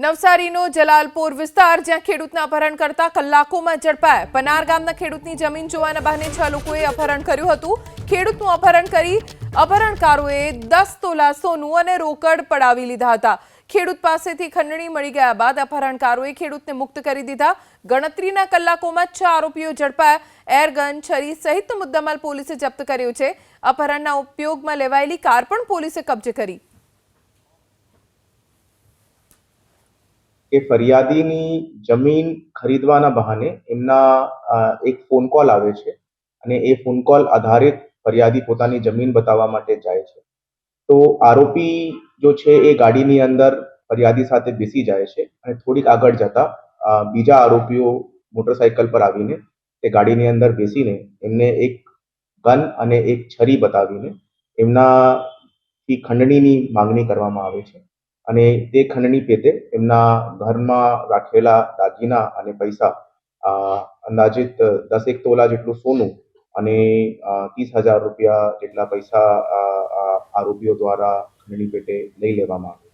નવસારીનો જલાલપુર વિસ્તાર જ્યાં ખેડૂતના અપહરણ કરતા કલાકોમાં ઝડપાયા। પનાર ગામના ખેડૂતની જમીન જોવાના બહાને 6 લોકોએ અપહરણ કર્યું હતું। ખેડૂતનું અપહરણ કરી અપહરણકારોએ 10 તોલા સોનું અને રોકડ પડાવી લીધા હતા। ખેડૂત પાસેથી ખંડણી મળી ગયા બાદ અપહરણકારોએ ખેડૂતને મુક્ત કરી દીધા। ગણતરીના કલાકોમાં 6 આરોપીઓ ઝડપાયા। એરગન, છરી સહિતનો મુદ્દામાલ પોલીસે જપ્ત કર્યો છે। અપહરણના ઉપયોગમાં લેવાયેલી કાર પણ પોલીસે કબજે કરી। કે ફરિયાદીની જમીન ખરીદવાના બહાને એમના એક ફોન કોલ આવે છે અને એ ફોન કોલ આધારિત ફરિયાદી પોતાની જમીન બતાવવા માટે જાય છે। તો આરોપી જો છે એ ગાડીની અંદર ફરિયાદી સાથે બેસી જાય છે અને થોડીક આગળ જતા બીજા આરોપીઓ મોટરસાઇકલ પર આવીને તે ગાડીની અંદર બેસીને એમને એક ગન અને એક છરી બતાવીને એમનાથી ખંડણીની માંગણી કરવામાં આવે છે અને તે ખંડણી પેટે એમના ઘરમાં રાખેલા દાગીના અને પૈસા અંદાજિત 10 તોલા જેટલું સોનું અને 30,000 રૂપિયા જેટલા પૈસા આરોપીઓ દ્વારા ખંડણી પેટે લઈ લેવામાં આવે છે।